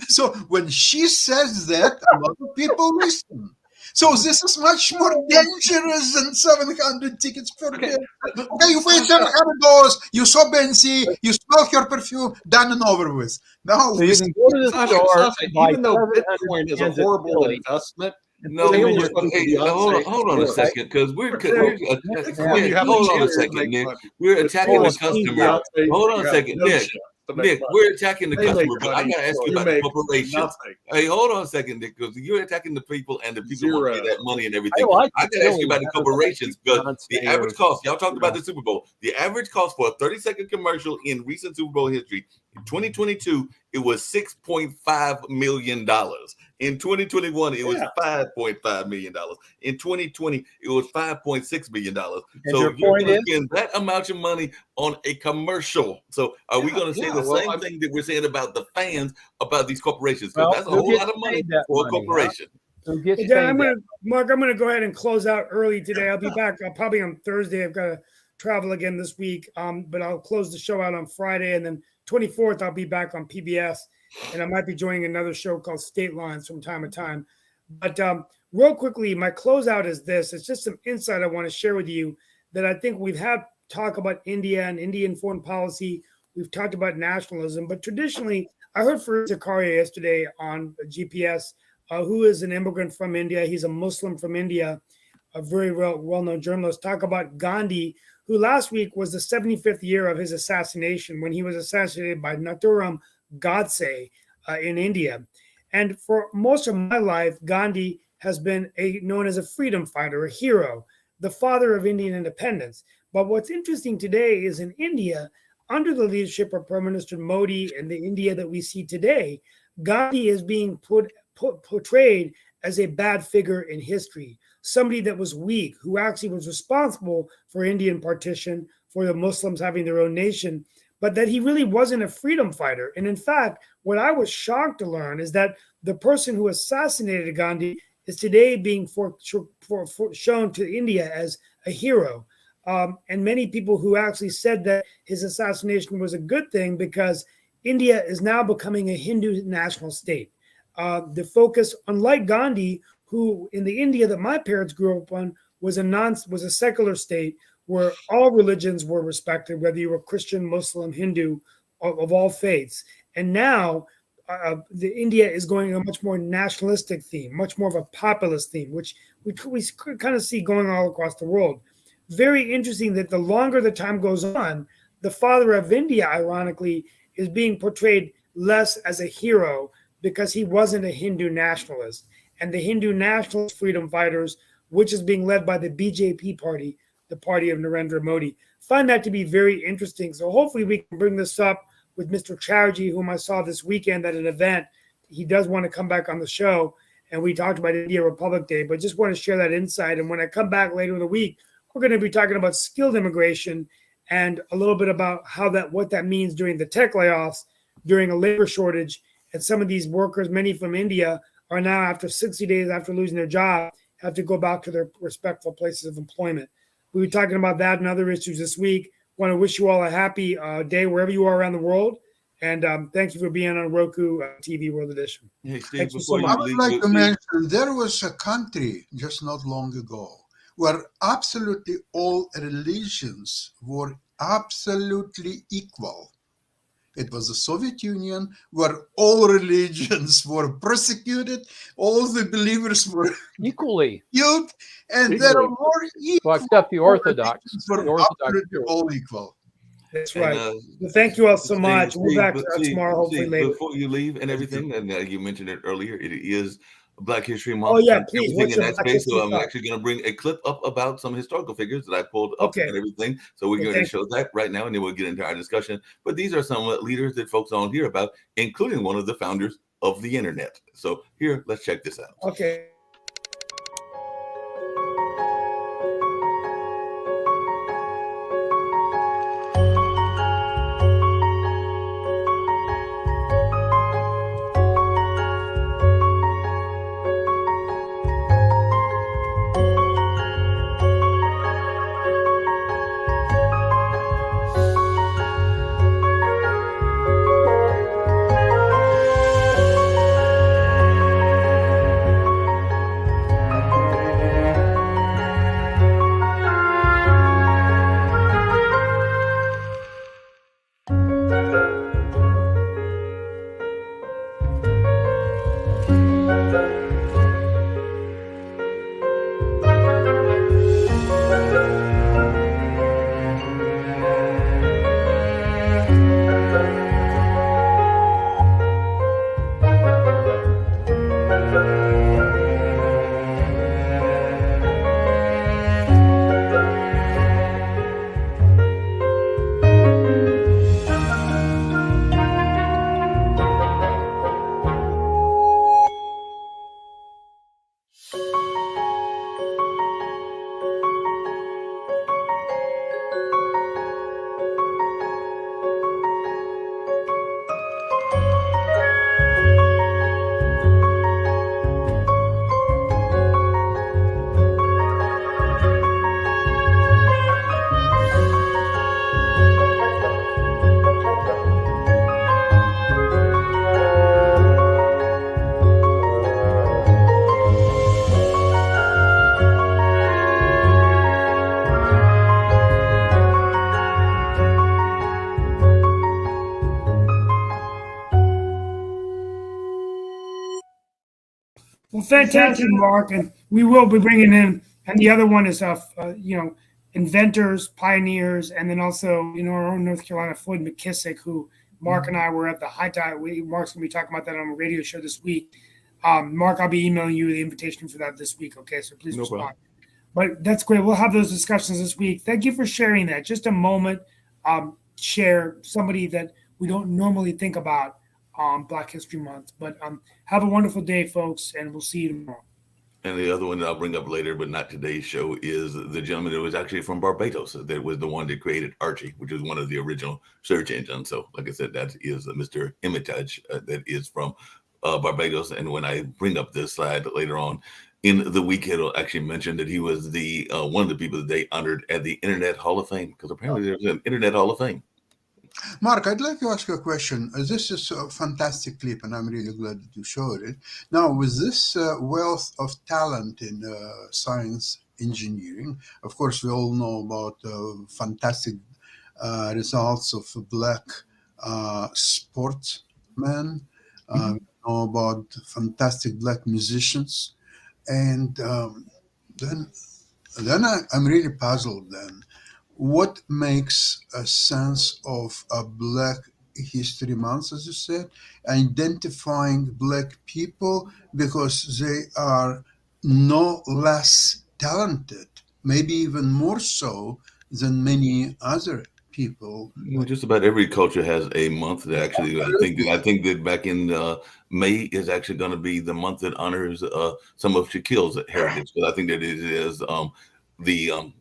So when she says that, a lot of people listen. So this is much more dangerous than 700 tickets per day. Okay, you pay $700, you saw Benzi, you smell her perfume, done and over with. Now, So you can go to the Sasha, store, buy even though 700 Bitcoin is a cans of horrible chili, investment, No, Taylor but Swift and hey, Beyonce- hold on a second, because we're when you have hold on a chance to second, make Nick. money. We're With attacking the Taylor Swift and customer. Beyonce, Hold on you a have second, no Nick. chance to make Nick, money. we're attacking the They make customer, but I money, gotta ask so you you about the make corporations. nothing. Hey, hold on a second, Nick, because you're attacking the people and the people want to Zero. pay that money and I everything. like I gotta ask you about the chili. corporations because the Beyonce average or- cost. Y'all talked about the Super Bowl. The average cost for a 30-second commercial in recent Super Bowl history, in 2022, it was $6.5 million. In 2021, it was $5.5 million. In 2020, it was $5.6 million. And So your you're point going is- to spend that amount of money on a commercial. So are we going to say the same thing that we're saying about the fans about these corporations? Because Well, that's a who whole gets lot of money paid that for a money, huh? corporation. So get Well, Dan, paid that. Mark, I'm gonna go ahead and close out early today. I'll be back probably on Thursday. I've got to travel again this week, but I'll close the show out on Friday, and then 24th I'll be back on PBS, and I might be joining another show called State Lines from time to time. But real quickly, my closeout is this: it's just some insight I want to share with you that I think we've had talk about India and Indian foreign policy. We've talked about nationalism, but traditionally, I heard Fareed Zakaria yesterday on GPS. Who is an immigrant from India. He's a Muslim from India, a very well-known journalist. Talk about Gandhi, who last week was the 75th year of his assassination when he was assassinated by Nathuram Godse in India. And for most of my life, Gandhi has been known as a freedom fighter, a hero, the father of Indian independence. But what's interesting today is in India, under the leadership of Prime Minister Modi and the India that we see today, Gandhi is being portrayed as a bad figure in history, somebody that was weak, who actually was responsible for Indian partition, for the Muslims having their own nation, but that he really wasn't a freedom fighter. And in fact, what I was shocked to learn is that the person who assassinated Gandhi is today being shown to India as a hero. And many people who actually said that his assassination was a good thing because India is now becoming a Hindu national state. The focus, unlike Gandhi, who in the India that my parents grew up on was a secular state where all religions were respected, whether you were Christian, Muslim, Hindu, of all faiths. And now the India is going a much more nationalistic theme, much more of a populist theme, which we kind of see going all across the world. Very interesting that the longer the time goes on, the father of India, ironically, is being portrayed less as a hero because he wasn't a Hindu nationalist. And the Hindu nationalist freedom fighters, which is being led by the BJP party, the party of Narendra Modi, find that to be very interesting. So hopefully we can bring this up with Mr. Chatterjee, whom I saw this weekend at an event. He does want to come back on the show, and we talked about India Republic Day, but just want to share that insight. And when I come back later in the week, we're going to be talking about skilled immigration and a little bit about what that means during the tech layoffs, during a labor shortage. And some of these workers, many from India, are now, after 60 days after losing their job, have to go back to their respectful places of employment. We'll be talking about that and other issues this week. Want to wish you all a happy day wherever you are around the world. And thank you for being on Roku TV World Edition. Hey, Steve, Thank you so before much. I would leave, like to Steve- mention there was a country just not long ago where absolutely all religions were absolutely equal. It was the Soviet Union, where all religions were persecuted, all the believers were Equally. killed, and there Equally. are more equal. Well, except the Orthodox. religions were The Orthodox absolutely Jews. all equal. That's and, right. Well, thank you all so Steve, much. We'll be back but tomorrow, hopefully Steve, later. Before you leave and everything, and you mentioned it earlier, it is Black History Month. Oh, yeah, and please, everything what's in your that Black space. History So I'm thought? actually going to bring a clip up about some historical figures that I pulled up Okay. and everything. So we're Well, going to thank show that right now, and then we'll get into our discussion. But these are some leaders that folks don't hear about, including one of the founders of the internet. So here, let's check this out. Okay. Well, fantastic, Mark, and we will be bringing in. And the other one is, inventors, pioneers, and then also, our own North Carolina, Floyd McKissick, who Mark and I were at the High Tide. Mark's gonna be talking about that on a radio show this week. Mark, I'll be emailing you the invitation for that this week. Okay, so please No respond. problem. But that's great. We'll have those discussions this week. Thank you for sharing that. Just a moment, share somebody that we don't normally think about Black History Month. But have a wonderful day, folks, and we'll see you tomorrow. And the other one that I'll bring up later, but not today's show, is the gentleman that was actually from Barbados. That was the one that created Archie, which is one of the original search engines. So, like I said, that is Mr. Imitage, that is from Barbados. And when I bring up this slide later on in the week, it'll actually mention that he was the one of the people that they honored at the Internet Hall of Fame, because apparently there's an Internet Hall of Fame. Mark, I'd like to ask you a question. This is a fantastic clip, and I'm really glad that you showed it. Now, with this wealth of talent in science engineering, of course, we all know about fantastic results of Black sportsmen. We know about fantastic Black musicians. And then I'm really puzzled then. What makes a sense of a Black History Month, as you said, identifying Black people because they are no less talented, maybe even more so than many other people. Well, just about every culture has a month that actually, I think that back in May is actually going to be the month that honors some of Shaquille's heritage. But I think that it is the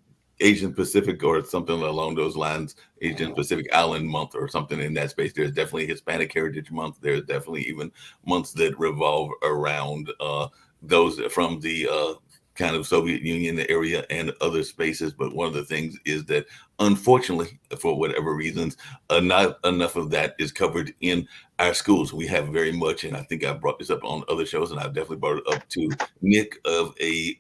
Asian Pacific or something along those lines, Asian Pacific Island month or something in that space. There's definitely Hispanic Heritage Month. There's definitely even months that revolve around those from the kind of Soviet Union area and other spaces. But one of the things is that, unfortunately, for whatever reasons, not enough of that is covered in our schools. We have very much, and I think I brought this up on other shows, and I definitely brought it up to Nick, of a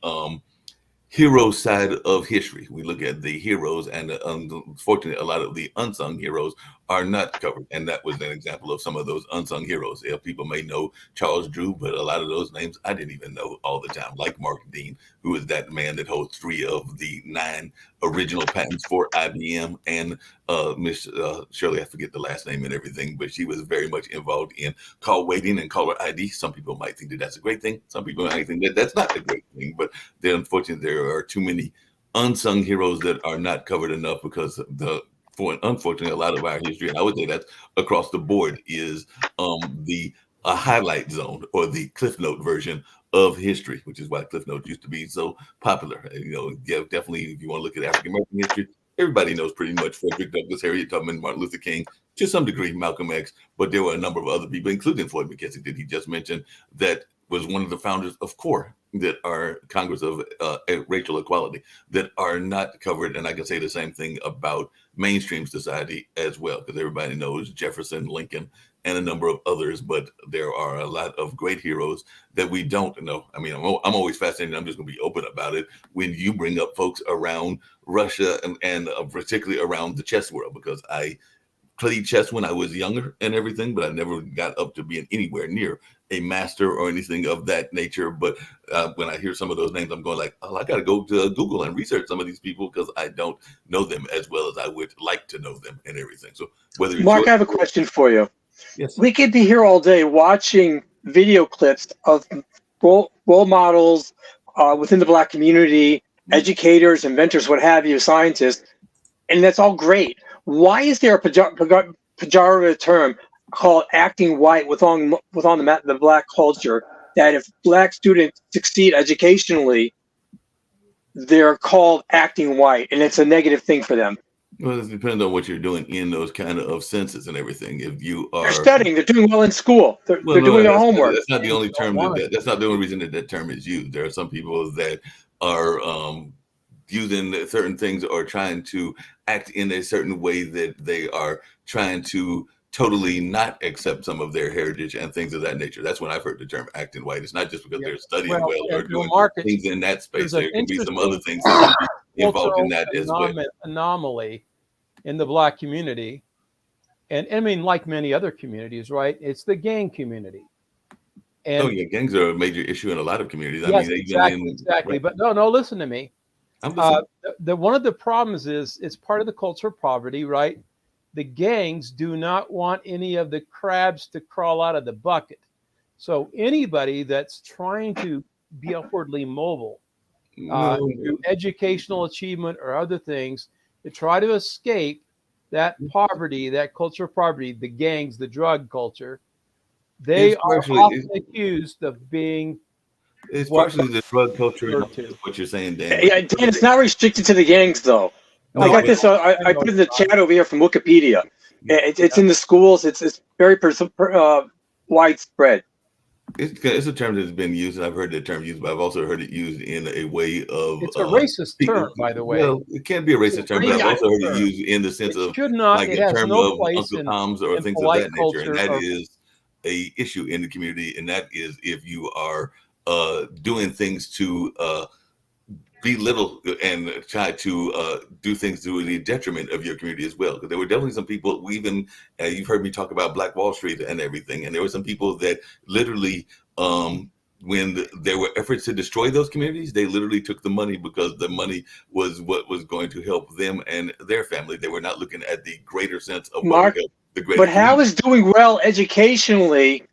hero side of history. We look at the heroes, and unfortunately, a lot of the unsung heroes are not covered. And that was an example of some of those unsung heroes. Yeah, people may know Charles Drew, but a lot of those names I didn't even know all the time, like Mark Dean, who is that man that holds 3 of the 9 original patents for IBM, and Miss Shirley, I forget the last name and everything, but she was very much involved in call waiting and caller ID. Some people might think that that's a great thing. Some people might think that that's not a great thing, but unfortunately, there are too many unsung heroes that are not covered enough, because unfortunately, a lot of our history, and I would say that's across the board, is the highlight zone or the Cliff Note version of history, which is why Cliff Notes used to be so popular. Yeah, definitely, if you want to look at African American history, everybody knows pretty much Frederick Douglass, Harriet Tubman, Martin Luther King, to some degree Malcolm X, but there were a number of other people, including Floyd McKissick, that he just mentioned, that was one of the founders of CORE, that are Congress of Racial Equality, that are not covered. And I can say the same thing about mainstream society as well, because everybody knows Jefferson, Lincoln, and a number of others, but there are a lot of great heroes that we don't know. I mean, I'm always fascinated. I'm just going to be open about it when you bring up folks around Russia and particularly around the chess world, because I played chess when I was younger and everything, but I never got up to being anywhere near a master or anything of that nature. But when I hear some of those names, I'm going like, oh, I got to go to Google and research some of these people, because I don't know them as well as I would like to know them and everything. So whether Mark, I have a question for you. Yes. We could be here all day watching video clips of role models within the Black community, educators, inventors, what have you, scientists, and that's all great. Why is there a pejorative term called acting white within the Black culture, that if Black students succeed educationally, they're called acting white, and it's a negative thing for them? Well, it depends on what you're doing in those kind of senses and everything. If you are they're studying, they're doing well in school, they're doing their homework. That's not the only term that's not the only reason that term is used. There are some people that are using certain things or trying to act in a certain way that they are trying to totally not accept some of their heritage and things of that nature. That's when I've heard the term acting white. It's not just because they're studying well or doing things in that space. There can be some other things that can be involved in that as well. Anomaly in the Black community, and I mean, like many other communities, right? It's the gang community. And gangs are a major issue in a lot of communities. Yes, exactly. Right. But no, listen to me. One of the problems is it's part of the culture of poverty, right? The gangs do not want any of the crabs to crawl out of the bucket. So anybody that's trying to be upwardly mobile through educational achievement or other things to try to escape that poverty, that culture of poverty, the gangs, the drug culture, they are often accused of being. It's partially the drug culture, what you're saying, Dan. Yeah, Dan, it's not restricted to the gangs, though. I got this. I put in the chat over here from Wikipedia. It's in the schools. It's very widespread. It's a term that's been used, and I've heard the term used, but I've also heard it used in a way of. It's a racist term, by the way. Well, it can be a racist term, but I've also heard it used in the sense of like the term of Uncle Tom's or things of that nature, and that is a issue in the community, and that is if you are doing things to belittle and try to do things to the detriment of your community as well. Because there were definitely some people, you've heard me talk about Black Wall Street and everything, and there were some people that literally, when there were efforts to destroy those communities, they literally took the money because the money was what was going to help them and their family. They were not looking at the greater sense of Mark, the greater. But how is doing well educationally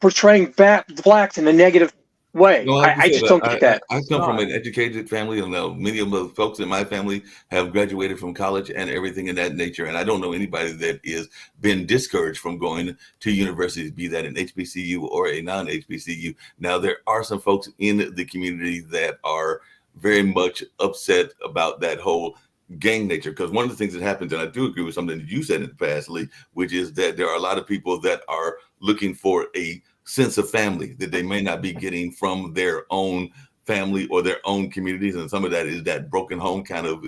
portraying blacks in a negative way? No, I just don't get that. I come from an educated family, and many of the folks in my family have graduated from college and everything in that nature. And I don't know anybody that is been discouraged from going to universities, be that an HBCU or a non-HBCU. Now, there are some folks in the community that are very much upset about that whole gang nature, because one of the things that happens, and I do agree with something that you said in the past, Lee, which is that there are a lot of people that are looking for a sense of family that they may not be getting from their own family or their own communities. And some of that is that broken home kind of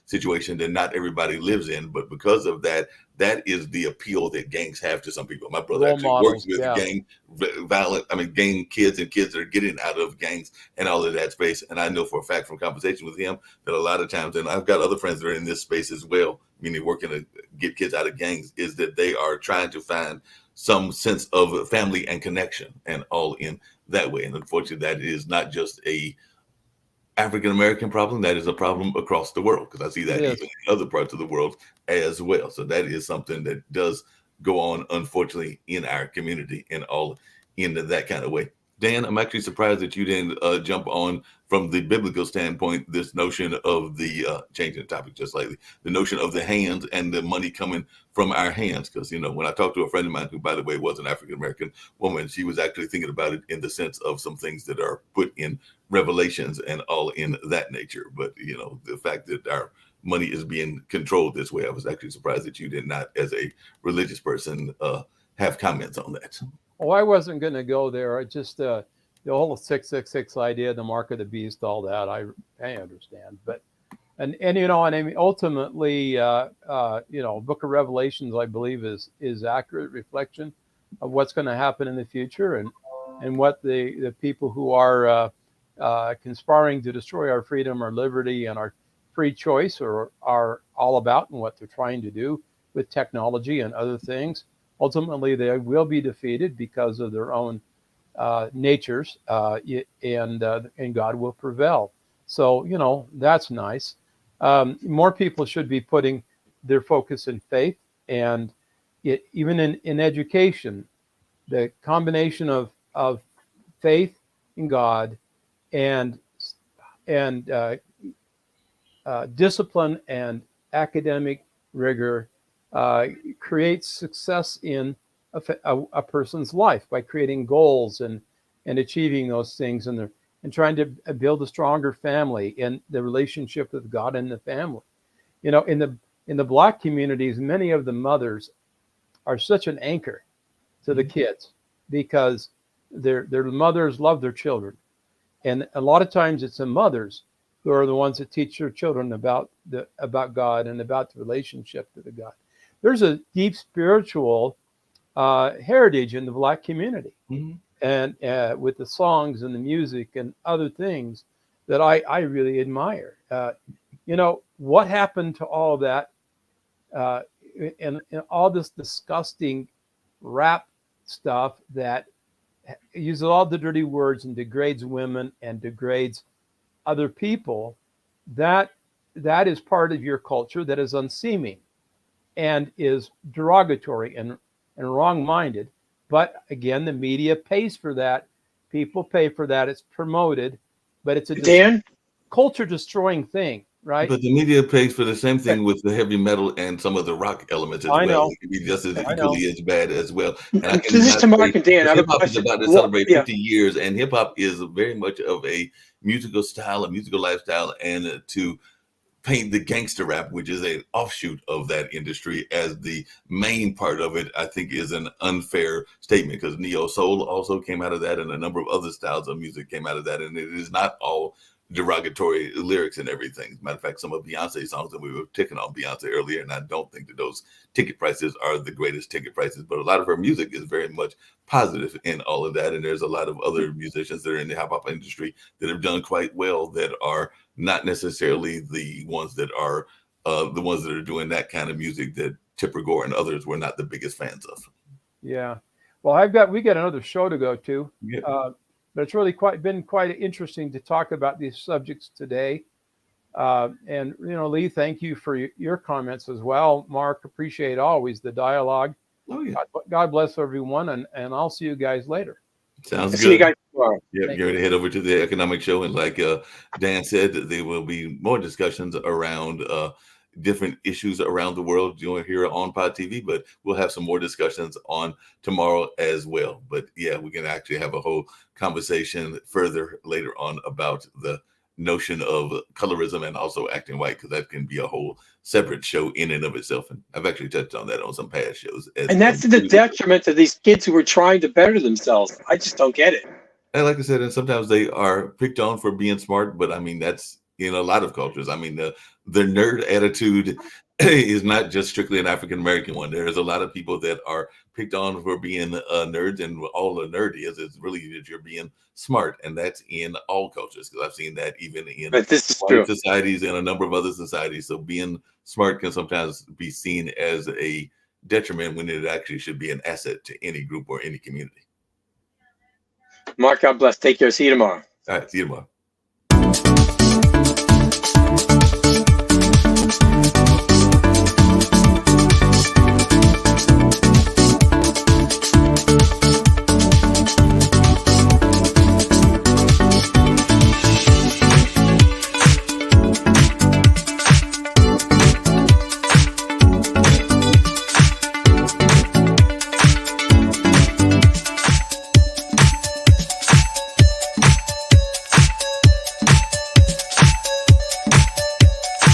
situation that not everybody lives in. But because of that, that is the appeal that gangs have to some people. My brother Role actually models, works with yeah. gang kids and kids that are getting out of gangs and all of that space. And I know for a fact from conversation with him that a lot of times, and I've got other friends that are in this space as well, meaning working to get kids out of gangs, is that they are trying to find some sense of family and connection and all in that way. And unfortunately, that is not just a African-American problem, that is a problem across the world, because I see that even in other parts of the world as well. So that is something that does go on, unfortunately, in our community and all in that kind of way. Dan, I'm actually surprised that you didn't jump on from the biblical standpoint, this notion of the changing the topic just slightly, the notion of the hands and the money coming from our hands. Because, you know, when I talked to a friend of mine who, by the way, was an African-American woman, she was actually thinking about it in the sense of some things that are put in Revelations and all in that nature. But, you know, the fact that our money is being controlled this way, I was actually surprised that you did not, as a religious person, have comments on that. Oh, I wasn't going to go there. I just the whole 666 idea, the mark of the beast, all that. I understand, but and you know, and I mean, ultimately, you know, Book of Revelations, I believe, is accurate reflection of what's going to happen in the future, and what the people who are conspiring to destroy our freedom, our liberty, and our free choice are all about, and what they're trying to do with technology and other things. Ultimately, they will be defeated because of their own natures, and God will prevail. So, you know, that's nice. More people should be putting their focus in faith, and even in education, the combination of faith in God and discipline and academic rigor creates success in a person's life by creating goals and achieving those things, and trying to build a stronger family and the relationship with God and the family. You know, in the Black communities, many of the mothers are such an anchor to the kids because their mothers love their children, and a lot of times it's the mothers who are the ones that teach their children about God and about the relationship to the God. There's a deep spiritual heritage in the Black community, and with the songs and the music and other things that I really admire. You know, what happened to all of that and all this disgusting rap stuff that uses all the dirty words and degrades women and degrades other people? That is part of your culture that is unseeming and is derogatory and wrong-minded. But again, the media pays for that. People pay for that. It's promoted, but it's a culture-destroying thing, right? But the media pays for the same thing with the heavy metal and some of the rock elements as well. It can be just as equally as bad as well. And this is to Mark and Dan. Hip hop is about to celebrate 50 years, and hip hop is very much of a musical style, a musical lifestyle, and to paint the gangster rap, which is an offshoot of that industry, as the main part of it, I think is an unfair statement, because neo soul also came out of that, and a number of other styles of music came out of that, and it is not all derogatory lyrics and everything. As a matter of fact, some of Beyonce's songs, and we were ticking on Beyonce earlier, and I don't think that those ticket prices are the greatest ticket prices, but a lot of her music is very much positive in all of that. And there's a lot of other musicians that are in the hip hop industry that have done quite well, that are not necessarily the ones that are doing that kind of music that Tipper Gore and others were not the biggest fans of. Yeah. Well, we got another show to go to. Yeah. But it's really been quite interesting to talk about these subjects today. And, you know, Lee, thank you for your comments as well. Mark, appreciate always the dialogue. Oh, yeah. God bless everyone, and I'll see you guys later. Sounds good. See you guys. tomorrow. Yep, Thank you're going to head over to the economic show, and like Dan said, there will be more discussions around different issues around the world. You'll hear on Pod TV, but we'll have some more discussions on tomorrow as well. But yeah, we can actually have a whole conversation further later on about the notion of colorism and also acting white, because that can be a whole separate show in and of itself. And I've actually touched on that on some past shows. And that's to the detriment of these kids who are trying to better themselves. I just don't get it. And like I said, and sometimes they are picked on for being smart, but I mean, that's in a lot of cultures. I mean, the nerd attitude is not just strictly an African American one. There's a lot of people that are picked on for being nerds, and all a nerd is really that you're being smart, and that's in all cultures, because I've seen that even in But this is white true. societies and a number of other societies. So being smart can sometimes be seen as a detriment when it actually should be an asset to any group or any community. Mark, God bless. Take care. See you tomorrow. All right, see you tomorrow.